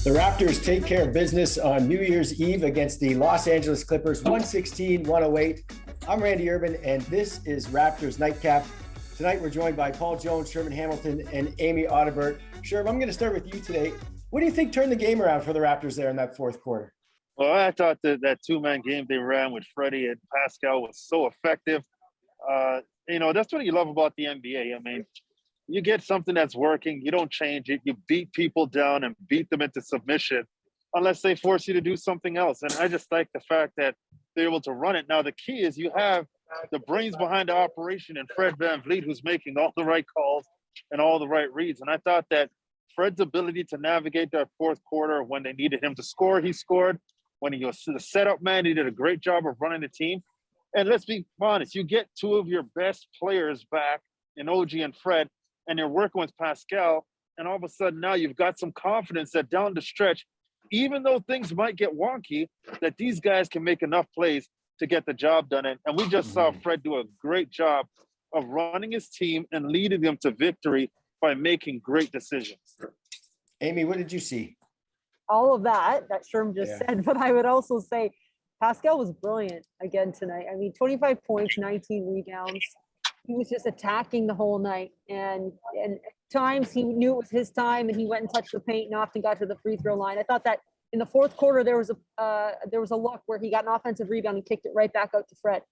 The Raptors take care of business on New Year's Eve against the Los Angeles Clippers, 116-108. I'm Randy Urban, and this is Raptors Night Cap. Tonight, we're joined by Paul Jones, Sherman Hamilton, and Amy Audibert. Sherman, I'm going to start with you today. What do you think turned the game around for the Raptors there in that fourth quarter? Well, I thought that two-man game they ran with Freddie and Pascal was so effective. That's what you love about the NBA. I mean, you get something that's working, you don't change it. You beat people down and beat them into submission unless they force you to do something else. And I just like the fact that they're able to run it. Now, the key is you have the brains behind the operation and Fred VanVleet, who's making all the right calls and all the right reads. And I thought that Fred's ability to navigate that fourth quarter when they needed him to score, he scored. When he was the setup man, he did a great job of running the team. And let's be honest, you get two of your best players back in OG and Fred, and you're working with Pascal, and all of a sudden now you've got some confidence that down the stretch, even though things might get wonky, that these guys can make enough plays to get the job done. And we just saw Fred do a great job of running his team and leading them to victory by making great decisions. Amy, what did you see? All of that Sherm just said, but I would also say Pascal was brilliant again tonight. I mean, 25 points, 19 rebounds. He was just attacking the whole night. And at times he knew it was his time and he went and touched the paint and often got to the free throw line. I thought that in the fourth quarter, there was a look where he got an offensive rebound and kicked it right back out to Fred.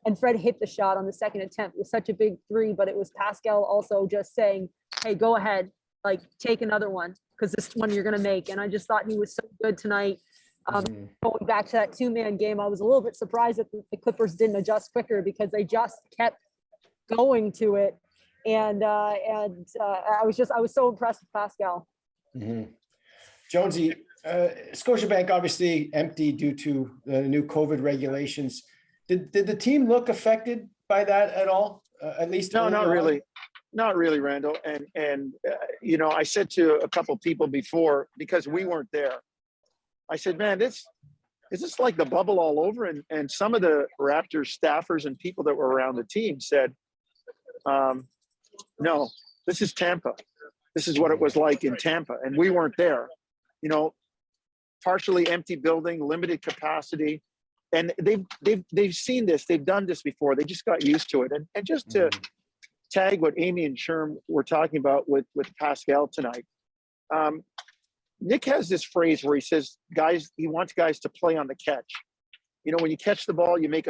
And Fred hit the shot on the second attempt. It was such a big three, but it was Pascal also just saying, hey, go ahead, like take another one, because this one you're going to make. And I just thought he was so good tonight. Going back to that two-man game, I was a little bit surprised that the Clippers didn't adjust quicker because they just kept going to it. And I was so impressed with Pascal. Jonesy, Scotiabank obviously empty due to the new COVID regulations. Did the team look affected by that at all? At least no, not really. Not really, Randall. And I said to a couple people before, because we weren't there, I said, man, is this like the bubble all over? And some of the Raptors staffers and people that were around the team said, no, this is Tampa. This is what it was like in Tampa. And we weren't there. Partially empty building, limited capacity. And they've seen this. They've done this before. They just got used to it. And just to tag what Amy and Sherm were talking about with Pascal tonight. Nick has this phrase where he says, he wants guys to play on the catch. When you catch the ball, you make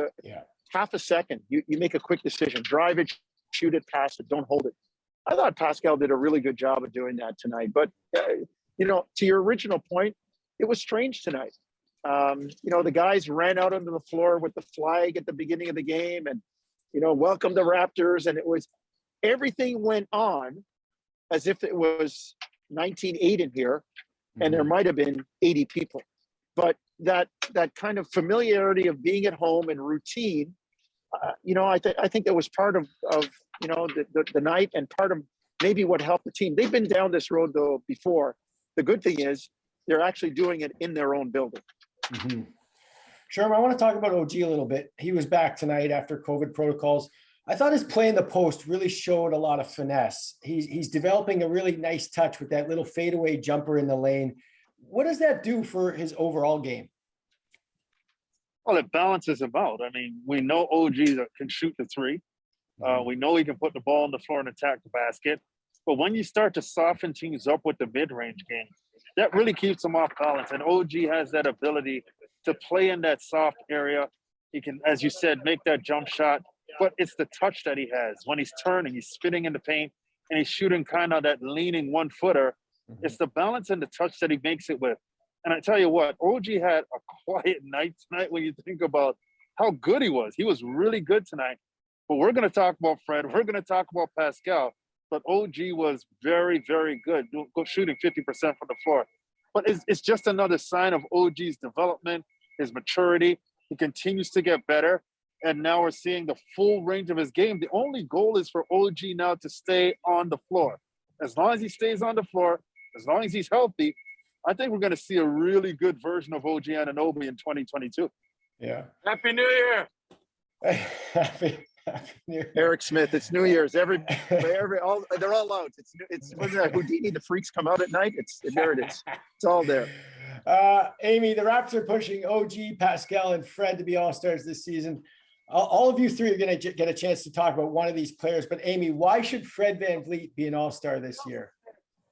half a second. You make a quick decision. Drive it, shoot it, pass it, don't hold it. I thought Pascal did a really good job of doing that tonight. But, to your original point, it was strange tonight. The guys ran out onto the floor with the flag at the beginning of the game and, welcome the Raptors. And everything went on as if it was 1908 in here and there might have been 80 people. But that kind of familiarity of being at home and routine, I think that was part of the night and part of maybe what helped the team. They've been down this road, though, before. The good thing is they're actually doing it in their own building. Sherman, I want to talk about OG a little bit. He was back tonight after COVID protocols. I thought his play in the post really showed a lot of finesse. He's developing a really nice touch with that little fadeaway jumper in the lane. What does that do for his overall game? Well, it balances him out. I mean, we know OG can shoot the three. We know he can put the ball on the floor and attack the basket. But when you start to soften teams up with the mid-range game, that really keeps him off balance. And OG has that ability to play in that soft area. He can, as you said, make that jump shot. But it's the touch that he has. When he's turning, he's spinning in the paint, and he's shooting kind of that leaning one-footer. It's the balance and the touch that he makes it with. And I tell you what, OG had a quiet night tonight when you think about how good he was. He was really good tonight. But we're going to talk about Fred. We're going to talk about Pascal. But OG was very, very good, shooting 50% from the floor. But it's just another sign of OG's development, his maturity. He continues to get better. And now we're seeing the full range of his game. The only goal is for OG now to stay on the floor. As long as he stays on the floor, as long as he's healthy, I think we're going to see a really good version of OG Anunoby in 2022. Yeah. Happy New Year. Eric Smith. It's New Year's. They're all out. It's wasn't that Houdini? The freaks come out at night. There it is. It's all there. Amy, the Raptors are pushing OG, Pascal, and Fred to be all-stars this season. All of you three are going to get a chance to talk about one of these players. But Amy, why should Fred VanVleet be an all-star this year?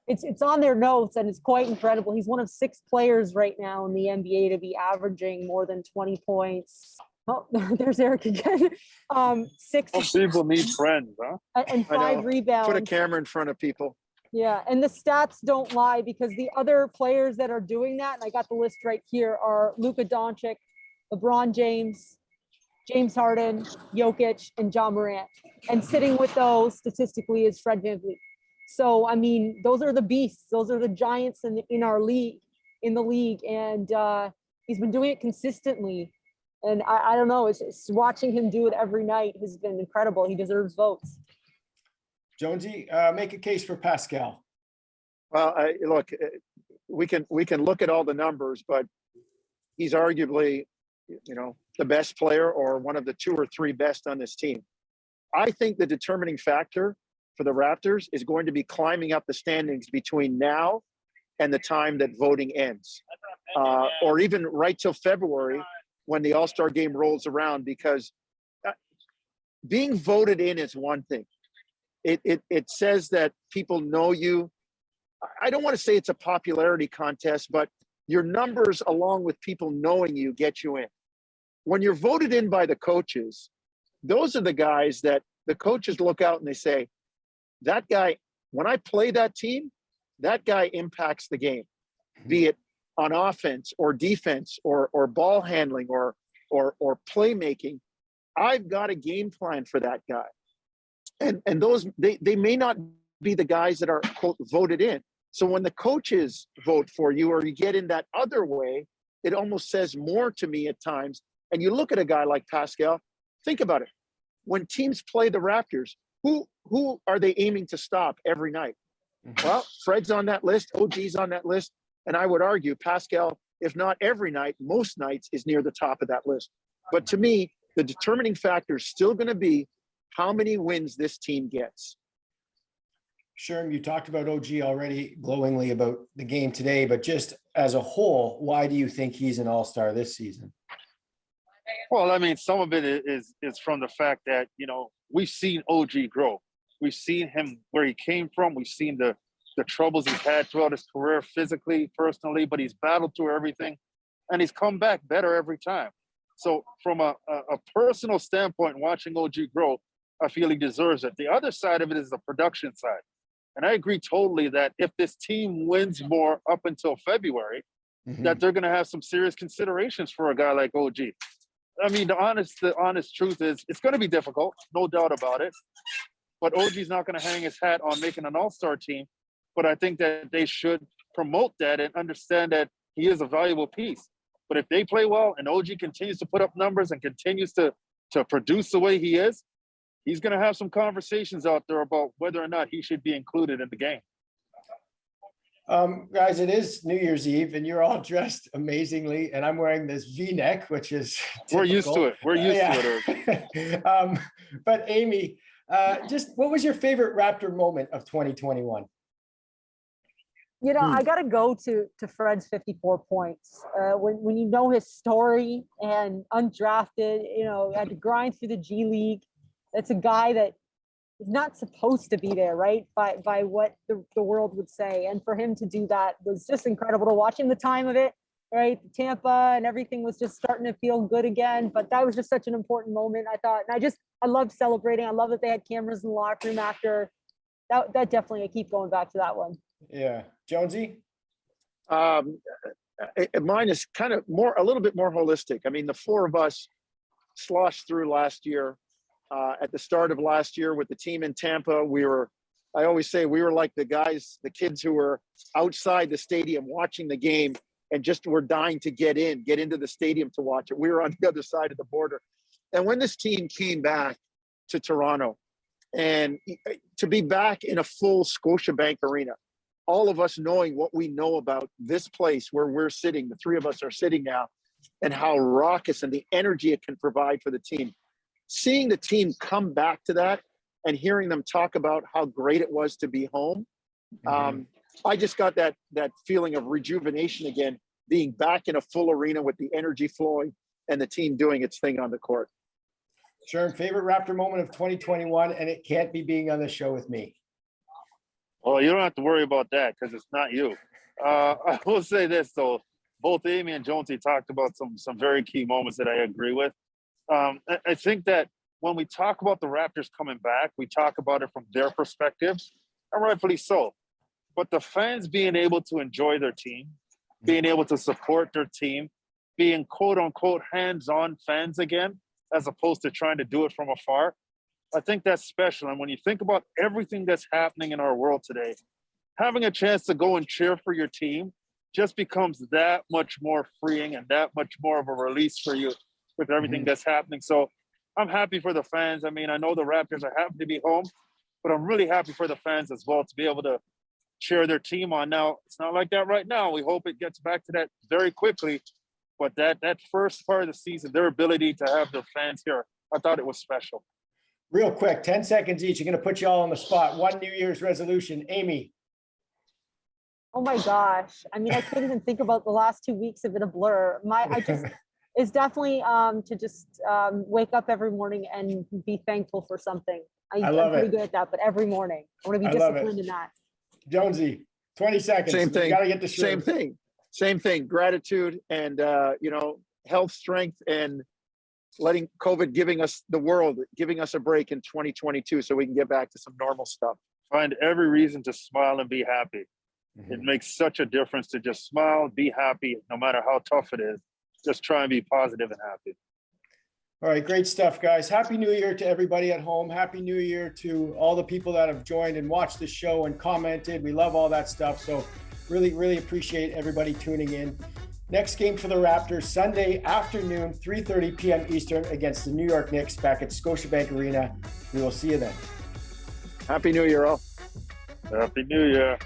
It's on their notes, and it's quite incredible. He's one of 6 players right now in the NBA to be averaging more than 20 points. Oh, there's Eric again. 6 people need friends, huh? And 5 rebounds. Put a camera in front of people. Yeah, and the stats don't lie, because the other players that are doing that, and I got the list right here, are Luka Doncic, LeBron James, James Harden, Jokic, and John Morant. And sitting with those statistically is Fred VanVleet. So, I mean, those are the beasts. Those are the giants in our league, in the league. And he's been doing it consistently. And I don't know, it's watching him do it every night has been incredible. He deserves votes. Jonesy, make a case for Pascal. Well, look, we can look at all the numbers, but he's arguably, the best player or one of the 2 or 3 best on this team. I think the determining factor for the Raptors is going to be climbing up the standings between now and the time that voting ends, or even right till February when the All-Star game rolls around, because being voted in is one thing. It says that people know you. I don't want to say it's a popularity contest, but your numbers along with people knowing you get you in. When you're voted in by the coaches, those are the guys that the coaches look out and they say, that guy, when I play that team, that guy impacts the game, be it on offense or defense or ball handling or playmaking. I've got a game plan for that guy. And those, they may not be the guys that are, quote, voted in. So when the coaches vote for you or you get in that other way, it almost says more to me at times. And you look at a guy like Pascal, think about it. When teams play the Raptors, who are they aiming to stop every night? Well, Fred's on that list, OG's on that list, and I would argue Pascal, if not every night, most nights is near the top of that list. But to me, the determining factor is still going to be how many wins this team gets. Sherm, you talked about OG already glowingly about the game today, but just as a whole, why do you think he's an all-star this season? Well, I mean, some of it is from the fact that, we've seen OG grow. We've seen him where he came from. We've seen the troubles he's had throughout his career, physically, personally, but he's battled through everything, and he's come back better every time. So from a personal standpoint, watching OG grow, I feel he deserves it. The other side of it is the production side. And I agree totally that if this team wins more up until February, that they're going to have some serious considerations for a guy like OG. I mean, the honest truth is it's going to be difficult, no doubt about it. But OG's not going to hang his hat on making an all-star team. But I think that they should promote that and understand that he is a valuable piece. But if they play well and OG continues to put up numbers and continues to produce the way he is, he's going to have some conversations out there about whether or not he should be included in the game. Guys, it is New Year's Eve and you're all dressed amazingly, and I'm wearing this V-neck, which is typical. We're used to it. We're used to it. But Amy, just what was your favorite Raptor moment of 2021? I got to go to Fred's 54 points. When you know his story and undrafted, had to grind through the G League. That's a guy that is not supposed to be there, right? By what the world would say. And for him to do that was just incredible to watch. In the time of it, right? Tampa and everything was just starting to feel good again. But that was just such an important moment, I thought. And I love celebrating. I love that they had cameras in the locker room after. That definitely, I keep going back to that one. Yeah. Jonesy? Mine is kind of a little bit more holistic. I mean, the 4 of us sloshed through last year. At the start of last year with the team in Tampa, I always say we were like the kids who were outside the stadium watching the game and just were dying to get into the stadium to watch it. We were on the other side of the border. And when this team came back to Toronto, and to be back in a full Scotiabank arena, all of us knowing what we know about this place where we're sitting, the 3 of us are sitting now, and how raucous and the energy it can provide for the team. seeing the team come back to that and hearing them talk about how great it was to be home. I just got that feeling of rejuvenation again, being back in a full arena with the energy flowing and the team doing its thing on the court. Sherm, favorite Raptor moment of 2021, and it can't be being on the show with me. Well, you don't have to worry about that because it's not you. I will say this, though. Both Amy and Jonesy talked about some very key moments that I agree with. I think that when we talk about the Raptors coming back, we talk about it from their perspective, and rightfully so. But the fans being able to enjoy their team, being able to support their team, being quote-unquote hands-on fans again, as opposed to trying to do it from afar, I think that's special. And when you think about everything that's happening in our world today, having a chance to go and cheer for your team just becomes that much more freeing and that much more of a release for you with everything that's happening. So I'm happy for the fans. I mean, I know the Raptors are happy to be home, but I'm really happy for the fans as well to be able to cheer their team on. Now, it's not like that right now. We hope it gets back to that very quickly. But that first part of the season, their ability to have their fans here, I thought it was special. Real quick, 10 seconds each. I'm going to put you all on the spot. One New Year's resolution. Amy. Oh my gosh. I mean, I can't even think about the last 2 weeks have been a blur. It's definitely to just wake up every morning and be thankful for something. I'm pretty good at that, but every morning I want to be disciplined in that. Jonesy, 20 seconds. Same thing. You got to get the Same thing. Gratitude and, health, strength, and letting COVID giving us a break in 2022 so we can get back to some normal stuff. Find every reason to smile and be happy. It makes such a difference to just smile, be happy, no matter how tough it is. Just try and be positive and happy. All right, great stuff, guys. Happy New Year to everybody at home. Happy New Year to all the people that have joined and watched the show and commented. We love all that stuff. So really, really appreciate everybody tuning in. Next game for the Raptors, Sunday afternoon, 3:30 p.m. Eastern against the New York Knicks back at Scotiabank Arena. We will see you then. Happy New Year, all. Happy New Year.